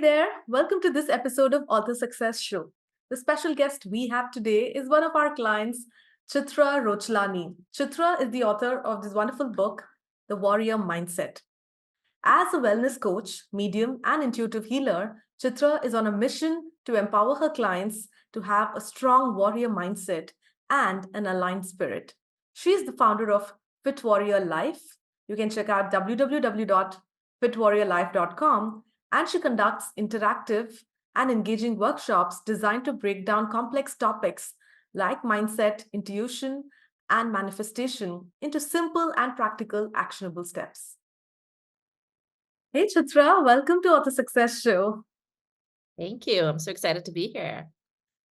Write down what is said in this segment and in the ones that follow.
there, welcome to this episode of Author Success Show. The special guest we have today is one of our clients, Chitra Rochlani. Chitra is the author of this wonderful book, The Warrior Mindset. As a wellness coach, medium, and intuitive healer, Chitra is on a mission to empower her clients to have a strong warrior mindset and an aligned spirit. She is the founder of Fit Warrior Life. You can check out www.fitwarriorlife.com, and she conducts interactive and engaging workshops designed to break down complex topics like mindset, intuition, and manifestation into simple and practical actionable steps. Hey Chitra, welcome to Author Success Show. Thank you. I'm so excited to be here.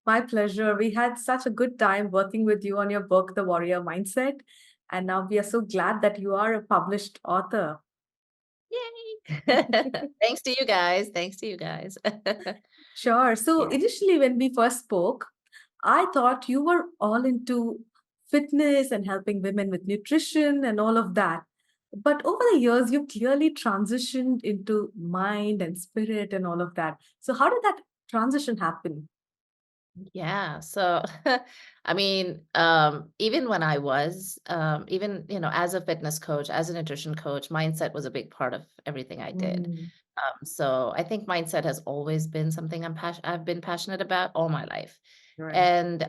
My pleasure. We had such a good time working with you on your book, The Warrior Mindset. And now we are so glad that you are a published author. Yay. Thanks to you guys. Thanks to you guys. Sure. So Yeah. initially, when we first spoke, I thought you were all into fitness and helping women with nutrition and all of that. But over the years, you clearly transitioned into mind and spirit and all of that. So, how did that transition happen? Yeah. So, I mean, even when I was, even, as a fitness coach, as a nutrition coach, mindset was a big part of everything I did. Mm, So I think mindset has always been something I've been passionate about all my life. right. And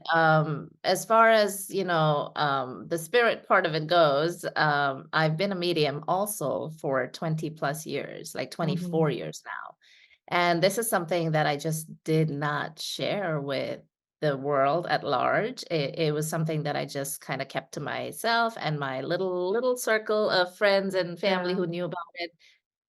as far as, the spirit part of it goes, I've been a medium also for 20 plus years, like 24 Mhm. years now. And this is something that I just did not share with the world at large. It was something that I just kind of kept to myself and my little circle of friends and family Yeah. who knew about it.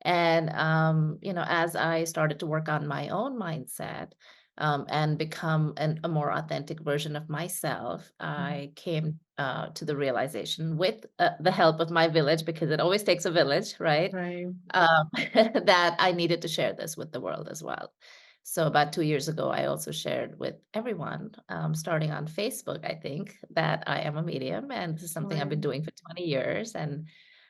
And as I started to work on my own mindset, and become a more authentic version of myself, Mm. I came to the realization, with the help of my village, because it always takes a village, right? Right. That I needed to share this with the world as well. So about 2 years ago, I also shared with everyone, starting on Facebook, I think, that I am a medium, and this is something I've been Right. doing for 20 years. And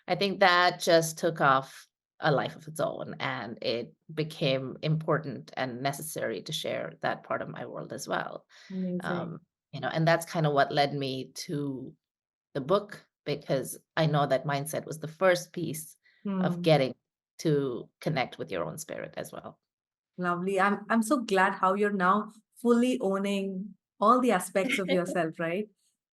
I think that just took off a life of its own, and it became important and necessary to share that part of my world as well. Amazing. Um, and that's kind of what led me to the book, because I know that mindset was the first piece of Hmm. getting to connect with your own spirit as well. Lovely. I'm so glad how you're now fully owning all the aspects of yourself, right?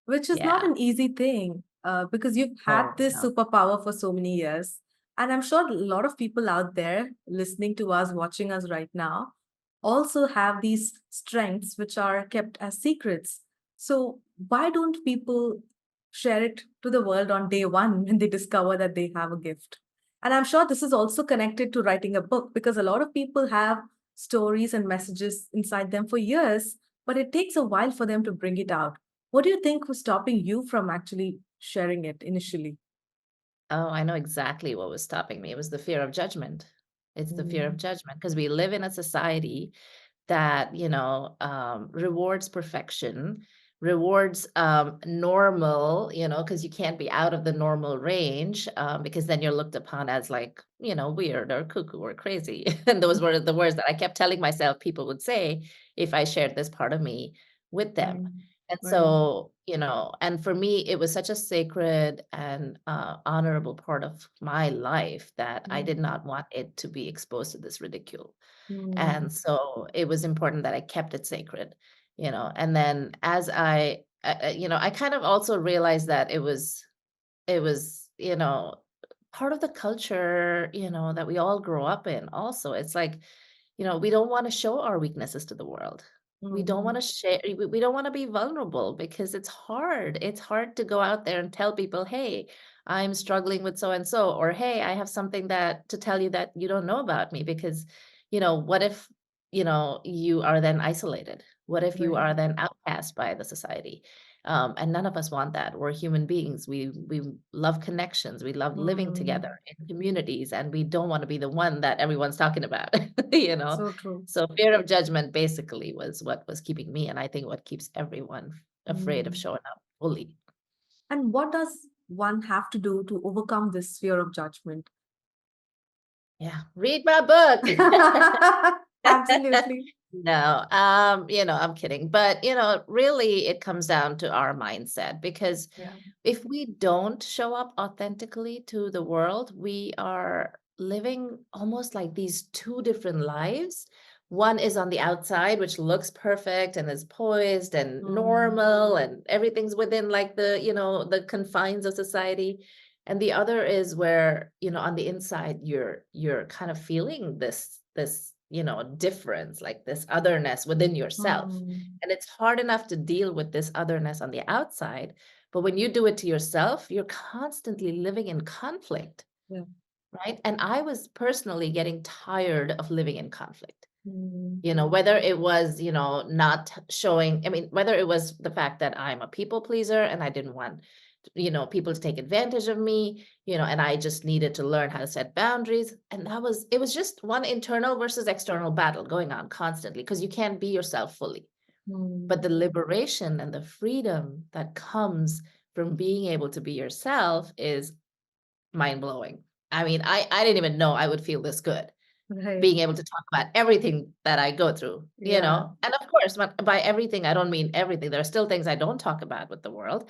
Which is not Yeah. an easy thing, because you've had Oh, this no. superpower for so many years. And I'm sure a lot of people out there listening to us, watching us right now, also have these strengths which are kept as secrets. So why don't people share it to the world on day one when they discover that they have a gift? And I'm sure this is also connected to writing a book, because a lot of people have stories and messages inside them for years, but it takes a while for them to bring it out. What do you think was stopping you from actually sharing it initially? Oh, I know exactly what was stopping me. It was the fear of judgment. It's the fear of Mm, judgment, because we live in a society that, rewards perfection, rewards normal, because you can't be out of the normal range, because then you're looked upon as, like, weird or cuckoo or crazy. And those were the words that I kept telling myself people would say if I shared this part of me with them. right, And right. so, and for me, it was such a sacred and honorable part of my life that I did Mm, not want it to be exposed to this ridicule. mm, And so it was important that I kept it sacred, and then as I kind of also realized that it was, part of the culture, that we all grow up in also. It's like, we don't want to show our weaknesses to the world. We don't want mhm, to share, we don't want to be vulnerable, because it's hard. It's hard to go out there and tell people, hey, I'm struggling with so and so, or hey, I have something that to tell you that you don't know about me, because, what if, you are then isolated? What if you right. are then outcast by the society? And none of us want that. We're human beings. We love connections. We love living together Mm, in communities, and we don't want to be the one that everyone's talking about, you know. so true. So fear of judgment basically was what was keeping me, and I think what keeps everyone afraid of Mm. showing up fully. And what does one have to do to overcome this fear of judgment? Yeah, read my book. Absolutely. No, I'm kidding. But, really it comes down to our mindset because Yeah. if we don't show up authentically to the world, we are living almost like these two different lives. One is on the outside, which looks perfect and is poised and Mm, normal and everything's within like the confines of society. And the other is where, on the inside, you're kind of feeling this difference, like this otherness within yourself. mm, And it's hard enough to deal with this otherness on the outside, but when you do it to yourself, you're constantly living in conflict, yeah. right? And I was personally getting tired of living in conflict. Mm, Whether it was, not showing, I mean, whether it was the fact that I'm a people pleaser and I didn't want, people to take advantage of me, and I just needed to learn how to set boundaries. And it was just one internal versus external battle going on constantly because you can't be yourself fully. mm, But the liberation and the freedom that comes from being able to be yourself is mind blowing. I mean, I didn't even know I would feel this good, right. being able to talk about everything that I go through, Yeah. And of course, by everything, I don't mean everything. There are still things I don't talk about with the world,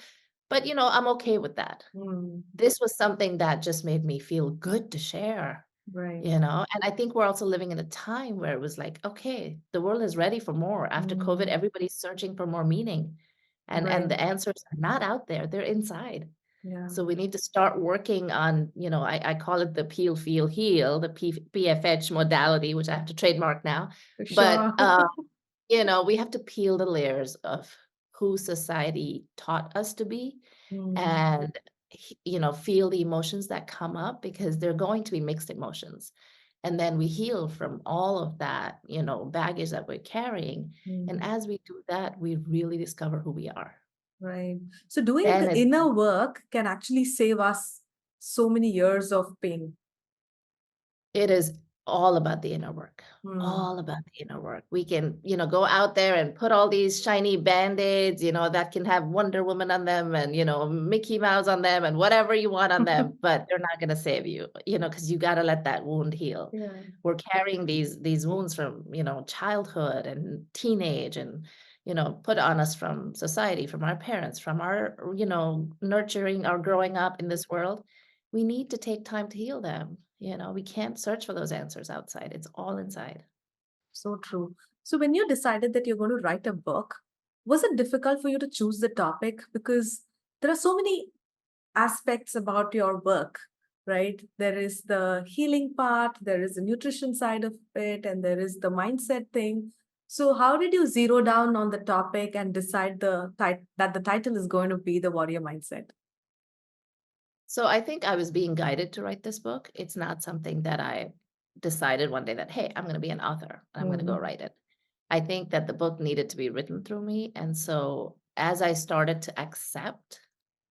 but I'm okay with that. Mm, This was something that just made me feel good to share. right. And I think we're also living in a time where it was like, okay, the world is ready for more. After COVID, Mm, everybody's searching for more meaning. And right. the answers are not out there, they're inside. Yeah. So we need to start working on, I call it the peel, feel, heal, the PFH modality, which I have to trademark now. For But sure. we have to peel the layers of who society taught us to be Mm, and feel the emotions that come up because they're going to be mixed emotions. And then we heal from all of that, baggage that we're carrying. And mm, as we do that, we really discover who we are. right. So doing Then the it's inner work can actually save us so many years of pain. It is all about the inner work, Mm, all about the inner work. We can, go out there and put all these shiny Band-Aids, that can have Wonder Woman on them and, Mickey Mouse on them and whatever you want on them, but they're not gonna save you, because you gotta let that wound heal. yeah. We're carrying these wounds from, childhood and teenage and, put on us from society, from our parents, from our, nurturing or growing up in this world. We need to take time to heal them. We can't search for those answers outside. It's all inside. So true. So when you decided that you're going to write a book, was it difficult for you to choose the topic? Because there are so many aspects about your work, right? There is the healing part, there is the nutrition side of it, and there is the mindset thing. So how did you zero down on the topic and decide that the title is going to be the warrior mindset? So I think I was being guided to write this book. It's not something that I decided one day that, hey, I'm going to be an author and I'm going to go Mm, write it. I think that the book needed to be written through me. And so as I started to accept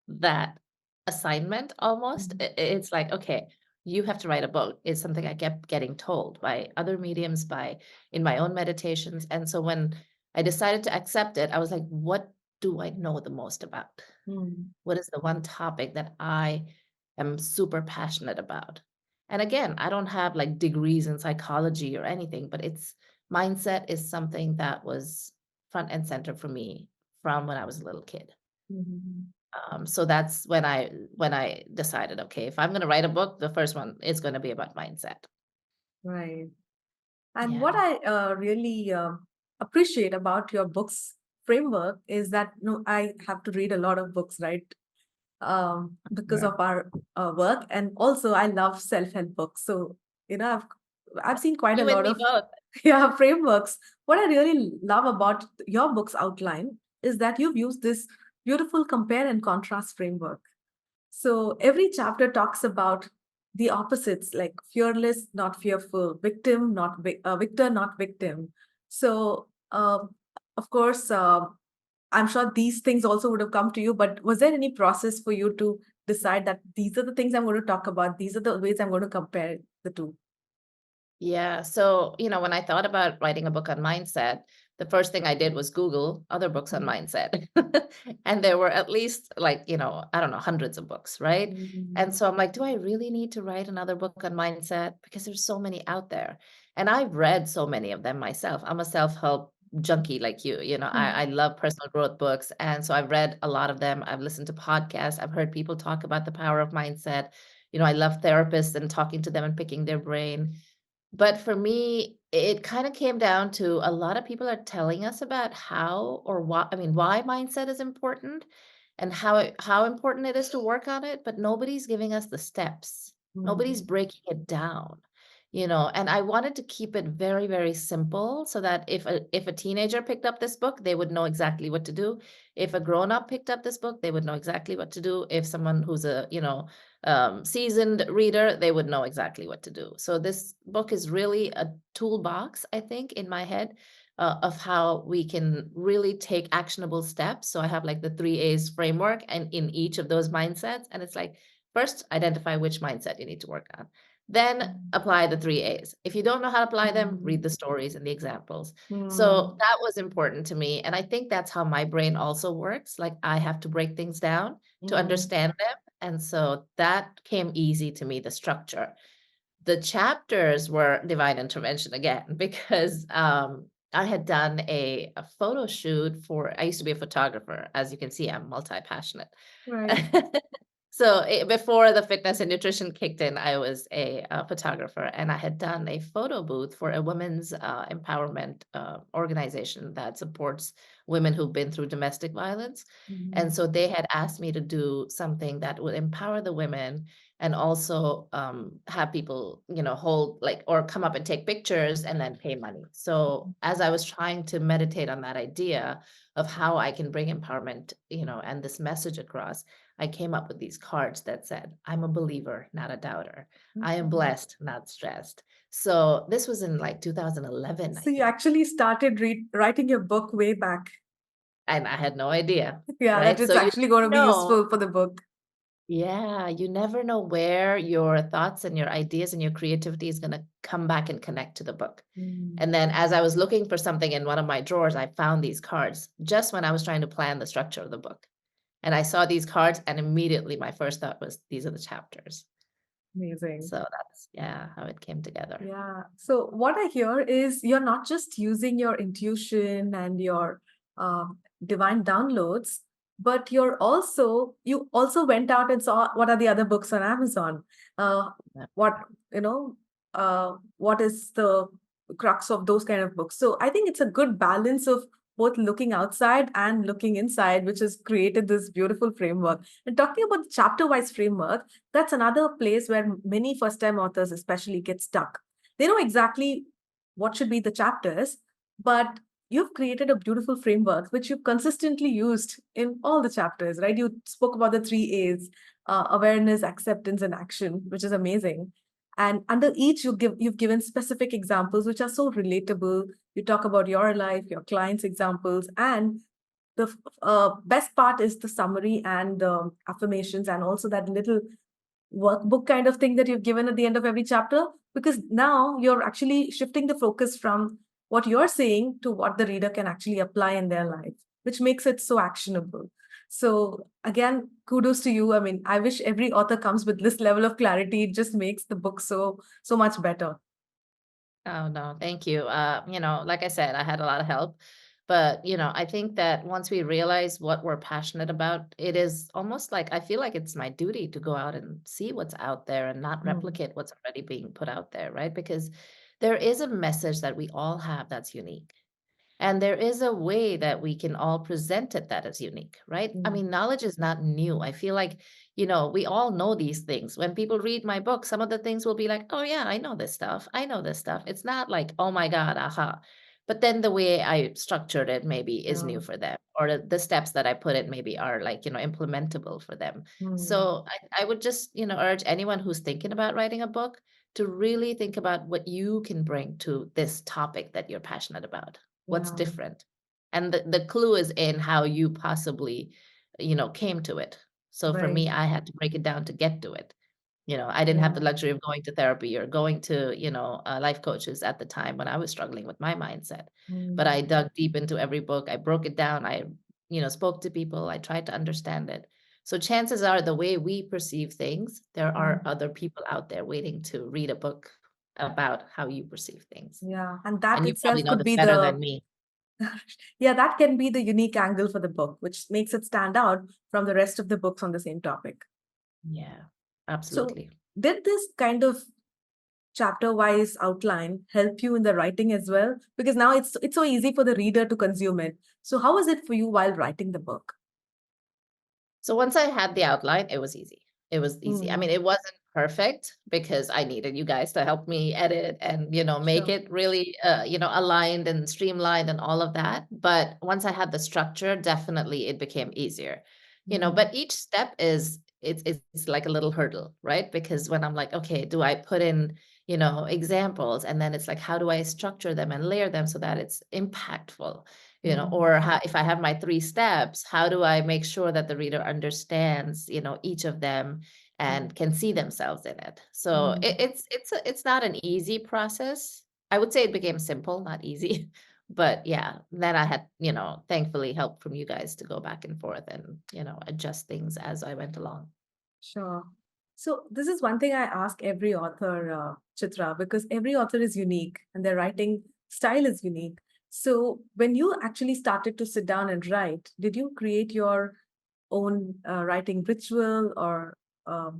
that assignment almost, mhm, it's like, okay, you have to write a book. It's something I kept getting told by other mediums, by in my own meditations. And so when I decided to accept it, I was like, what do I know the most about? mm, What is the one topic that I am super passionate about? And again, I don't have like degrees in psychology or anything, but it's mindset is something that was front and center for me from when I was a little kid. mhm. So that's when I decided, okay, if I'm going to write a book, the first one is going to be about mindset. Right. And what Yeah. I really appreciate about your book's framework is that no, I have to read a lot of books, right? Because Sure. of our work, and also I love self-help books. So I've seen quite a You and lot me of both. yeah frameworks. What I really love about your book's outline is that you've used this beautiful compare and contrast framework. So every chapter talks about the opposites, like fearless, not fearful, victor, not victim. So, of course, I'm sure these things also would have come to you, but was there any process for you to decide that these are the things I'm going to talk about? These are the ways I'm going to compare the two? Yeah. So, when I thought about writing a book on mindset, the first thing I did was Google other books on Mhm. mindset. And there were at least like, I don't know, hundreds of books, right? Mhm. And so I'm like, do I really need to write another book on mindset? Because there's so many out there. And I've read so many of them myself. I'm a self-help junkie like you. I love personal growth books. And so I've read a lot of them. I've listened to podcasts. I've heard people talk about the power of mindset. I love therapists and talking to them and picking their brain. But for me, it kind of came down to a lot of people are telling us about how or why, I mean, why mindset is important and how important it is to work on it, but nobody's giving us the steps. Nobody's Mm, breaking it down. And I wanted to keep it very, very simple so that if a teenager picked up this book, they would know exactly what to do. If a grown up picked up this book, they would know exactly what to do. If someone who's a, seasoned reader, they would know exactly what to do. So this book is really a toolbox, I think, in my head, of how we can really take actionable steps. So I have like the 3 A's framework, and in each of those mindsets, and it's like first identify which mindset you need to work on. Then mm, apply the 3 A's. If you don't know how to apply them, read mm, the stories and the examples. So mm, that was important to me. And I think that's how my brain also works. Like I have to break things down to mm, understand them. And so that came easy to me, the structure. The chapters were divine intervention again, because I had done a photo shoot I used to be a photographer. As you can see, I'm multi-passionate. right. So before the fitness and nutrition kicked in, I was a photographer, and I had done a photo booth for a women's empowerment organization that supports women who've been through domestic violence. And Mm, so they had asked me to do something that would empower the women and also have people, hold like or come up and take pictures and then pay money. So as I was trying to meditate on that idea of how I can bring empowerment, and this message across, I came up with these cards that said, I'm a believer, not a doubter. I am mm. blessed, not stressed. So this was in like 2011, I So you think. actually started writing your book way back. And I had no idea, Yeah, that right? So it's you actually going to never be know. useful for the book. Yeah, you never know where your thoughts and your ideas and your creativity is going to come back and connect to the book. Mm, And then as I was looking for something in one of my drawers, I found these cards just when I was trying to plan the structure of the book. And I saw these cards, and immediately my first thought was, these are the chapters. amazing. So that's, yeah, how it came together. Yeah. So what I hear is you're not just using your intuition and your divine downloads, but you also went out and saw what are the other books on Amazon. Uh, Yeah. what you know, what is the crux of those kind of books? So I think it's a good balance of both looking outside and looking inside, which has created this beautiful framework. And talking about the chapter-wise framework, that's another place where many first-time authors especially get stuck. They know exactly what should be the chapters, but you've created a beautiful framework which you've consistently used in all the chapters, right? You spoke about the 3 A's: awareness, acceptance, and action, which is amazing. And under each, you've given specific examples which are so relatable. You talk about your life, your clients' examples, and the best part is the summary and the affirmations, and also that little workbook kind of thing that you've given at the end of every chapter, because now you're actually shifting the focus from what you're saying to what the reader can actually apply in their life, which makes it so actionable. So again, kudos to you. I mean, I wish every author comes with this level of clarity. It just makes the book so much better. Oh, no, thank you. Like I said, I had a lot of help. But, I think that once we realize what we're passionate about, it is almost like I feel like it's my duty to go out and see what's out there and not Mm, replicate what's already being put out there, right? Because there is a message that we all have that's unique. And there is a way that we can all present it that is unique, right? I mm, mean, knowledge is not new. I feel like, we all know these things. When people read my book, some of the things will be like, oh, yeah, I know this stuff. I know this stuff. It's not like, oh my God, aha. But then the way I structured it maybe is yeah. new for them, or the steps that I put it maybe are like, implementable for them. Mm, So I would just, urge anyone who's thinking about writing a book to really think about what you can bring to this topic that you're passionate about. What's yeah. different? And the clue is in how you possibly, came to it. So for Right. me, I had to break it down to get to it. I didn't have the Yeah. luxury of going to therapy or going to, life coaches at the time when I was struggling with my mindset. But Mm, I dug deep into every book. I broke it down. I, spoke to people. I tried to understand it. So chances are the way we perceive things, there are mm. other people out there waiting to read a book about how you perceive things. Yeah, and that And you probably itself know could this be better than the me. yeah, that can be the unique angle for the book, which makes it stand out from the rest of the books on the same topic. Yeah, So, absolutely. did this kind of chapter wise outline help you in the writing as well? Because now it's so easy for the reader to consume it. So, how was it for you while writing the book? So once I had the outline, it was easy. It was easy. I mean, Mm, it wasn't perfect because I needed you guys to help me edit and, make sure. it really, aligned and streamlined and all of that. But once I had the structure, definitely it became easier. Mm, But each step it's like a little hurdle, right? Because when I'm like, okay, do I put in, examples, and then it's like, how do I structure them and layer them so that it's impactful? mm, Or how, if I have my 3 steps, how do I make sure that the reader understands, each of them mm, and can see themselves in it? So mm. it's not an easy process. I would say it became simple, not easy. But yeah, then I had, thankfully help from you guys to go back and forth and, adjust things as I went along. Sure. So this is one thing I ask every author, Chitra, because every author is unique and their writing style is unique. So when you actually started to sit down and write, did you create your own writing ritual or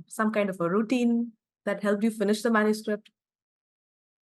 some kind of a routine that helped you finish the manuscript?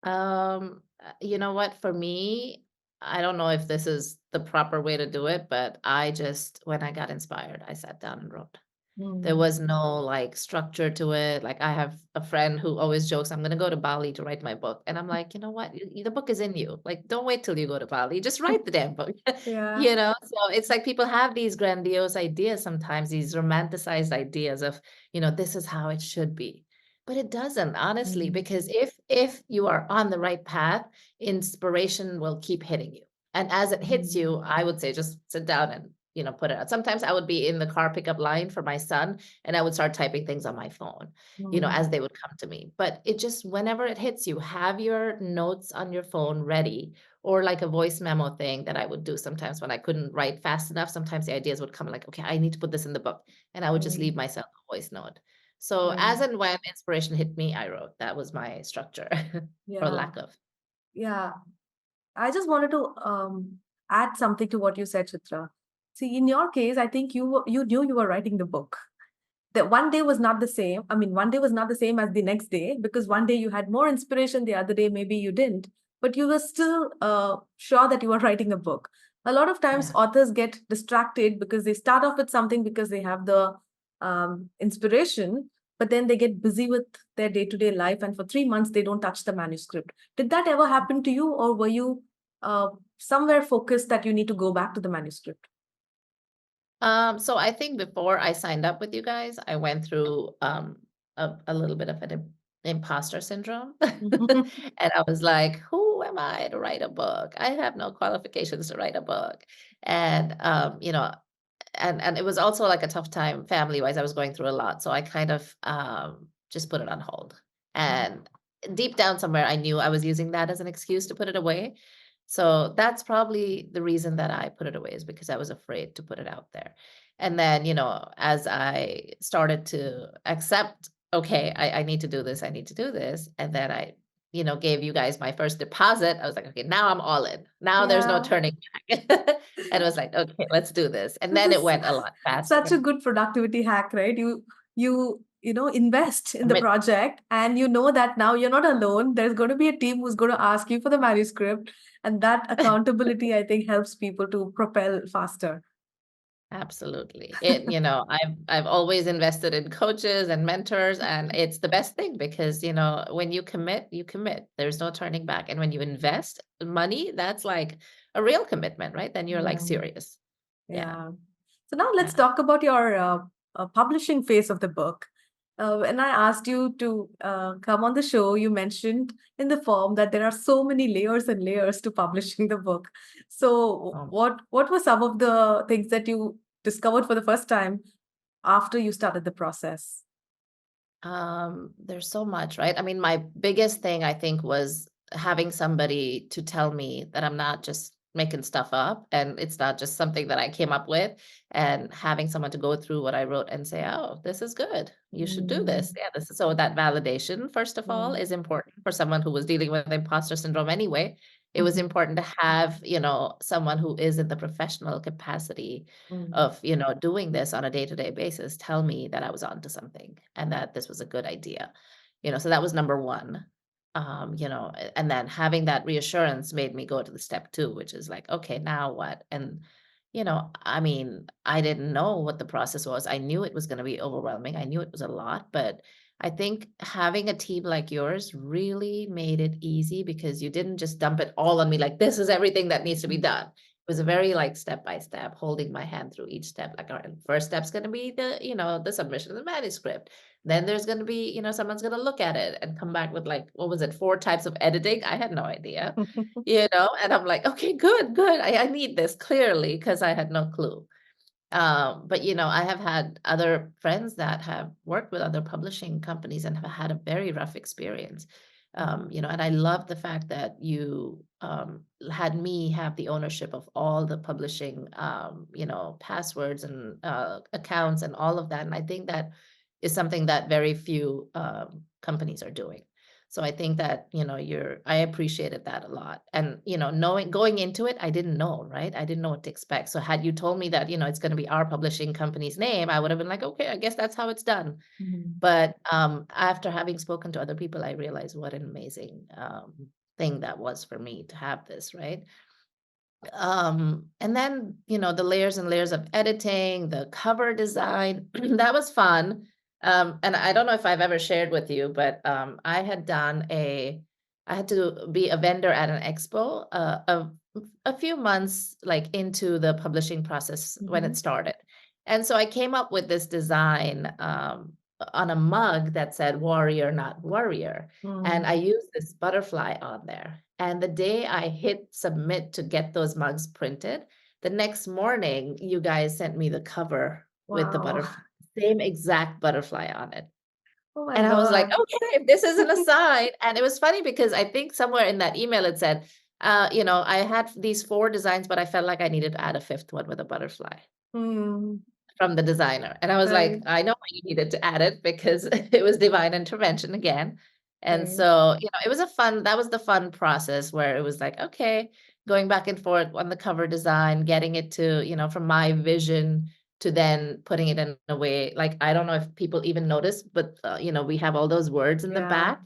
You know what? For me, I don't know if this is the proper way to do it, but I just, when I got inspired, I sat down and wrote. There Mm, was no, like, structure to it. Like, I have a friend who always jokes, "I'm gonna go to Bali to write my book." And I'm like, "You know what? The book is in you. Like, don't wait till you go to Bali. Just write the damn book." yeah. So it's like people have these grandiose ideas sometimes, these romanticized ideas of, this is how it should be. But it doesn't, honestly, Mm, because if you are on the right path, inspiration will keep hitting you. And as it hits mm, you, I would say just sit down and, put it out. Sometimes I would be in the car pickup line for my son, and I would start typing things on my phone, mm, as they would come to me. But it just, whenever it hits you, have your notes on your phone ready, or like a voice memo thing that I would do sometimes when I couldn't write fast enough. Sometimes the ideas would come like, okay, I need to put this in the book. And I would just leave mm, myself a voice note. So yeah. as and when inspiration hit me, I wrote. That was my structure, or Yeah. lack of. Yeah. I just wanted to add something to what you said, Chitra. See, in your case, I think you knew you were writing the book. That one day was not the same. I mean, one day was not the same as the next day because one day you had more inspiration, the other day maybe you didn't, but you were still sure that you were writing a book. A lot of times, Yeah. authors get distracted because they start off with something because they have the inspiration, but then they get busy with their day to day life, and for 3 months they don't touch the manuscript. Did that ever happen to you, or were you uh, somewhere focused that you need to go back to the manuscript? So I think before I signed up with you guys, I went through a little bit of an imposter syndrome. And I was like, who am I to write a book? I have no qualifications to write a book. And and it was also like a tough time family wise. I was going through a lot. So I kind of just put it on hold. And deep down somewhere I knew I was using that as an excuse to put it away. So that's probably the reason that I put it away, is because I was afraid to put it out there. And then, as I started to accept, okay, I need to do this, I need to do this. And then I, gave you guys my first deposit. I was like, okay, now I'm all in. Now there's no Yeah. turning back. And it was like, okay, let's do this. And This then it is went a lot such a faster. good productivity hack, right? You invest in the Commit. project and you know that now you're not alone. There's going to be a team who's going to ask you for the manuscript, and that accountability, I think, helps people to propel faster. Absolutely. I've always invested in coaches and mentors, and it's the best thing because, when you commit, you commit. There's no turning back. And when you invest money, that's like a real commitment, right? Then you're like Yeah. serious. Yeah. Yeah. So now let's Yeah. talk about your publishing phase of the book. When I asked you to come on the show, you mentioned in the form that there are so many layers and layers to publishing the book. So, Um, what were some of the things that you discovered for the first time after you started the process? there's so much, right? I mean, my biggest thing I think was having somebody to tell me that I'm not just making stuff up, and it's not just something that I came up with, and having someone to go through what I wrote and say, "Oh, this is good. You should do this." Mm, Yeah, this is so that validation, first of all, mm, is important for someone who was dealing with imposter syndrome anyway. It was mhm, important to have, someone who is in the professional capacity mm, of, doing this on a day-to-day basis tell me that I was onto something and that this was a good idea. So that was number one. And then having that reassurance made me go to the step two, which is like, okay, now what? And, I mean, I didn't know what the process was. I knew it was going to be overwhelming. I knew it was a lot, but I think having a team like yours really made it easy because you didn't just dump it all on me like, this is everything that needs to be mm. done. It was a very like step by step, holding my hand through each step. Like, all right, first step's going to be the submission of the manuscript. Then there's going to be, someone's going to look at it and come back with like, what was it, 4 types of editing? I had no idea, and I'm like, okay, good, good. I need this clearly because I had no clue. But I have had other friends that have worked with other publishing companies and have had a very rough experience. And I love the fact that you had me have the ownership of all the publishing, passwords and accounts and all of that. And I think that is something that very few companies are doing. So I think that, I appreciated that a lot. And, knowing going into it, I didn't know, right? I didn't know what to expect. So had you told me that, it's going to be our publishing company's name, I would have been like, okay, I guess that's how it's done. Mhm. But after having spoken to other people, I realized what an amazing thing that was for me to have this, right? And then, the layers and layers of editing, the cover design, that was fun. And I don't know if I've ever shared with you, but I had to be a vendor at an expo a few months like into the publishing process when it Mhm. started. And so I came up with this design on a mug that said warrior, not warrior. And I Mm. used this butterfly on there. And the day I hit submit to get those mugs printed, the next morning, you guys sent me the cover with the Wow. butterfly, same exact butterfly on it. Oh my And I was like, God. okay, if this isn't a sign. And it was funny because I think somewhere in that email it said, I had these 4 designs, but I felt like I needed to add a fifth one with a butterfly Mm, from the designer. And I was like, right, I know why you needed to add it because it was divine intervention again. And right. so, it was that was the fun process where it was like, okay, going back and forth on the cover design, getting it to, from my vision to then putting it in a way, like, I don't know if people even notice, but, we have all those words in the Yeah. back.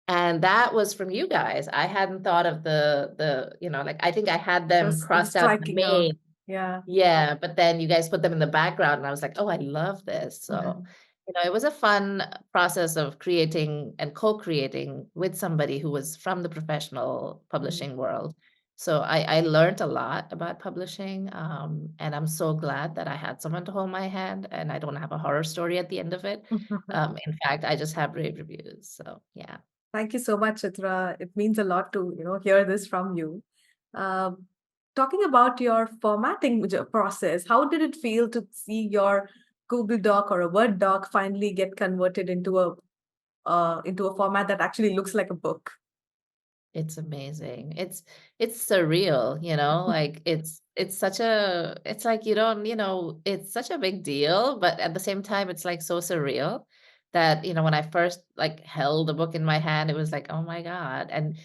And that was from you guys. I hadn't thought of like, I think I had them Just crossed out in the striking out. main. Yeah. Yeah, but then you guys put them in the background, and I was like, "Oh, I love this." So, it was a fun process of creating and co-creating with somebody who was from the professional Mm. publishing world. So I learned a lot about publishing, and I'm so glad that I had someone to hold my hand, and I don't have a horror story at the end of it. In fact, I just have rave reviews. So yeah. Thank you so much, Chitra. It means a lot to, hear this from you. Uh, Talking about your formatting process, how did it feel to see your Google Doc or a Word doc finally get converted into a format that actually looks like a book? It's amazing. It's surreal, like it's such a it's like you don't, it's such a big deal, but at the same time it's like so surreal that, when I first like held the book in my hand, it was like, "Oh my God." And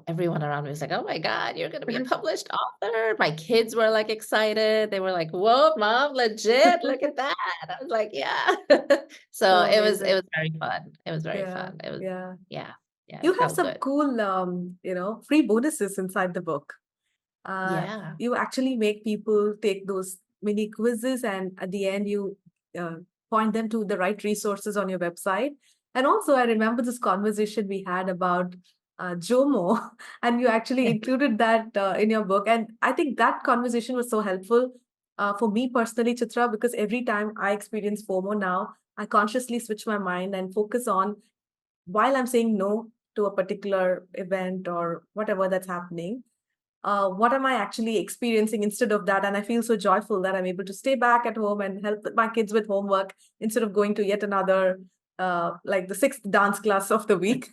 everyone around me was like, "Oh my God, you're going to be a published author." My kids were like excited. They were like, "Whoa, mom, legit. Look at that." I was like, "Yeah." So So it was amazing. very fun. It was very Yeah, fun. It was yeah. yeah. Yeah, You it have felt some good. cool, free bonuses inside the book. Yeah. You actually make people take those mini quizzes, and at the end, you uh, point them to the right resources on your website. And also, I remember this conversation we had about JOMO, and you actually included that in your book. And I think that conversation was so helpful for me personally, Chitra, because every time I experience FOMO now, I consciously switch my mind and focus on while I'm saying no to a particular event or whatever that's happening, what am I actually experiencing instead of that? And I feel so joyful that I'm able to stay back at home and help my kids with homework instead of going to yet another, like the sixth dance class of the week.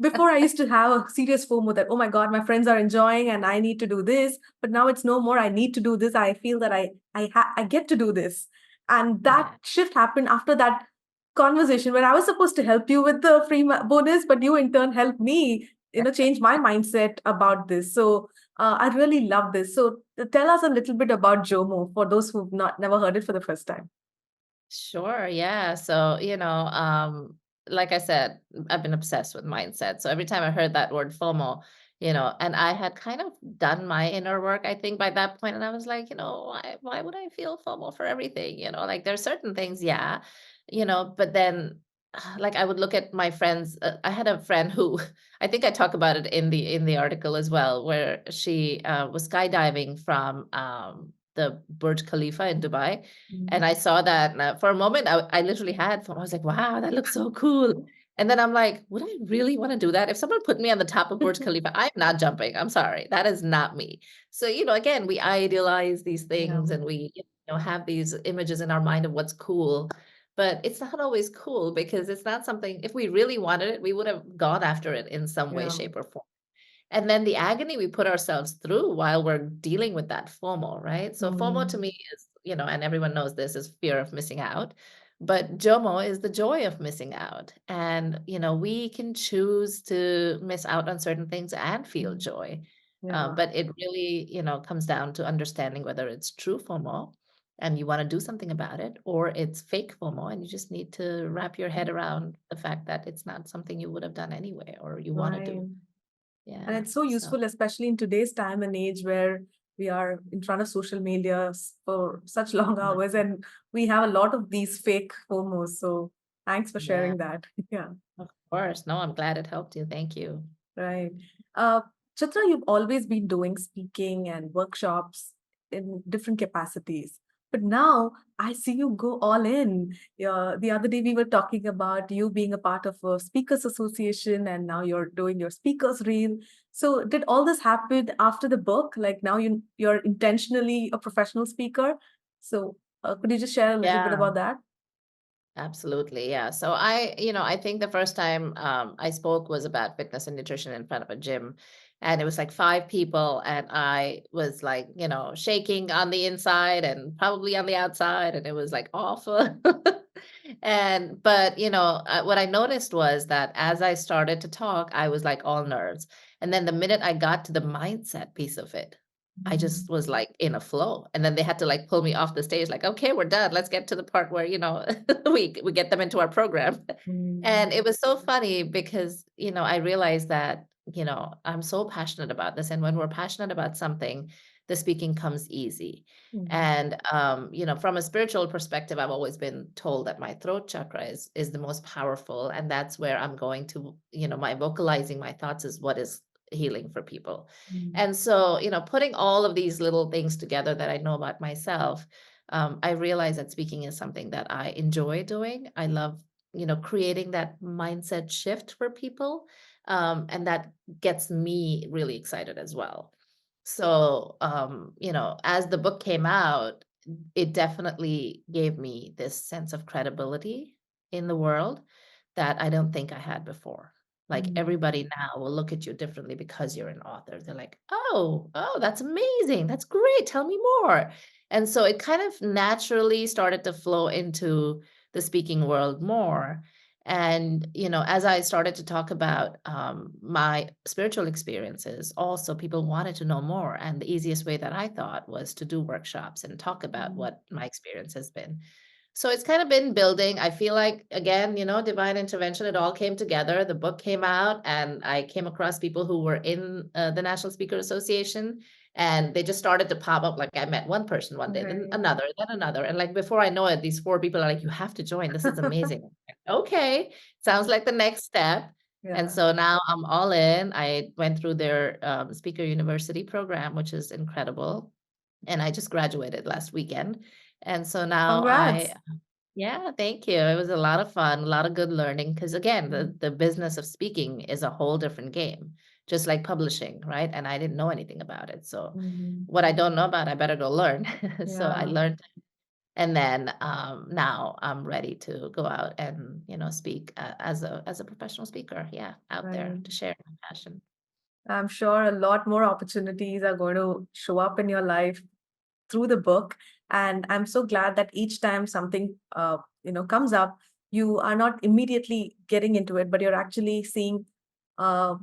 Before I used to have a serious FOMO that, oh my God, my friends are enjoying and I need to do this. But now it's no more. I need to do this. I feel that I get to do this. And that Yeah, shift happened after that conversation where I was supposed to help you with the free bonus, but you in turn helped me, change my mindset about this. So I really love this. So tell us a little bit about Jomo for those who've not never heard it for the first time. sure. Yeah. So, like I said, I've been obsessed with mindset. So every time I heard that word FOMO, and I had kind of done my inner work, I think by that point, and I was like, why would I feel FOMO for everything? Like there's certain things, yeah, but then like I would look at my friends. I had a friend who I think I talk about it in the article as well, where she was skydiving from the Burj Khalifa in Dubai, and I saw that, and, for a moment, I literally had fun. I was like, "Wow, that looks so cool." And then I'm like, "Would I really wanna do that? If someone put me on the top of Burj Khalifa, I'm not jumping. I'm sorry. That is not me." So, again, we idealize these Yeah. things and we, have these images in our mind of what's cool, but it's not always cool because it's not something if we really wanted it, we would have gone after it in some way, Yeah. shape, or form. And then the agony we put ourselves through while we're dealing with that FOMO, right? So FOMO to Mm, me is, and everyone knows this is fear of missing out, but JOMO is the joy of missing out. And, we can choose to miss out on certain things and feel mm, joy. yeah. But it really, comes down to understanding whether it's true FOMO and you want to do something about it, or it's fake FOMO and you just need to wrap your head around the fact that it's not something you would have done anyway or you want to Right. do. And Yeah. it's so So useful, especially in today's time and age where we are in front of social media for such long yeah, hours and we have a lot of these fake homos. So thanks for yeah, sharing that. Yeah. of course. No, I'm glad it helped you. Thank you. Right. Uh, Chitra, you've always been doing speaking and workshops in different capacities. But now I see you go all in. The other day we were talking about you being a part of a speakers association, and now you're doing your speakers reel. So did all this happen after the book? Like now you're intentionally a professional speaker. So could you just share a little bit Yeah. about that? Absolutely. Yeah. So I think the first time I spoke was about fitness and nutrition in front of a gym. And it was like five people. And I was like, shaking on the inside and probably on the outside. And it was like awful. But, what I noticed was that as I started to talk, I was like all nerves. And then the minute I got to the mindset piece of it, I just Mm, was, like, in a flow, and then they had to, like, pull me off the stage, like, "Okay, we're done. Let's get to the part where, we get them into our program." mm, And it was so funny because, I realized that, I'm so passionate about this, and when we're passionate about something, the speaking comes easy. mm, And, from a spiritual perspective, I've always been told that my throat chakra is the most powerful, and that's where I'm going to, my vocalizing my thoughts is what is healing for people. mm, And so, putting all of these little things together that I know about myself, I realize that speaking is something that I enjoy doing. I love, creating that mindset shift for people. And that gets me really excited as well. So, as the book came out, it definitely gave me this sense of credibility in the world that I don't think I had before. Like mm, everybody now will look at you differently because you're an author. They're like, oh, that's amazing. That's great. Tell me more. And so it kind of naturally started to flow into the speaking world more. And, as I started to talk about my spiritual experiences, also people wanted to know more. And the easiest way that I thought was to do workshops and talk about mm, what my experience has been. So it's kind of been building. I feel like, again, divine intervention, it all came together. The book came out, and I came across people who were in the National Speaker Association, and they just started to pop up. Like I met one person one day, then right. another, then another. And like before I know it, these four people are like, you have to join. This is amazing. I'm like, okay, sounds like the next step. And Yeah. so now I'm all in. I went through their Speaker University program, which is incredible. And I just graduated last weekend. And so now Congrats. yeah, thank you. It was a lot of fun, a lot of good learning. Because again, the Mm, the business of speaking is a whole different game, just like publishing, right? And I didn't know anything about it. So mhm. what I don't know about, I better go learn. So I Yeah. learned, And then now I'm ready to go out and speak as a professional speaker. Yeah, out there Right. to share my passion. I'm sure a lot more opportunities are going to show up in your life through the book, and I'm so glad that each time something comes up, you are not immediately getting into it, but you're actually seeing uh,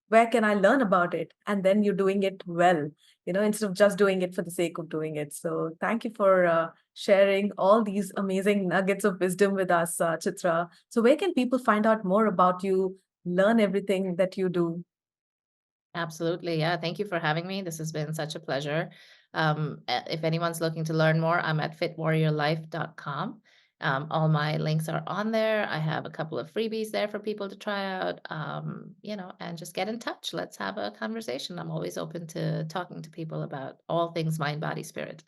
where can I learn about it, and then you're doing it well, instead of just doing it for the sake of doing it. So thank you for sharing all these amazing nuggets of wisdom with us, Chitra. So where can people find out more about you, learn everything that you do? Absolutely. Yeah. Thank you for having me. This has been such a pleasure. If anyone's looking to learn more, I'm at fitwarriorlife.com. All my links are on there. I have a couple of freebies there for people to try out, and just get in touch. Let's have a conversation. I'm always open to talking to people about all things mind, body, spirit.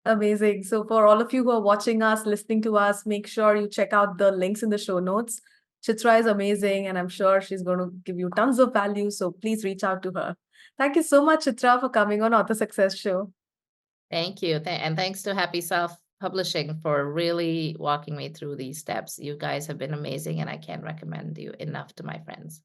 Amazing. So, for all of you who are watching us, listening to us, make sure you check out the links in the show notes. Chitra is amazing, and I'm sure she's going to give you tons of value. So, please reach out to her. Thank you so much, Chitra, for coming on Author Success Show. Thank you. And thanks to Happy Self Publishing for really walking me through these steps. You guys have been amazing, and I can't recommend you enough to my friends.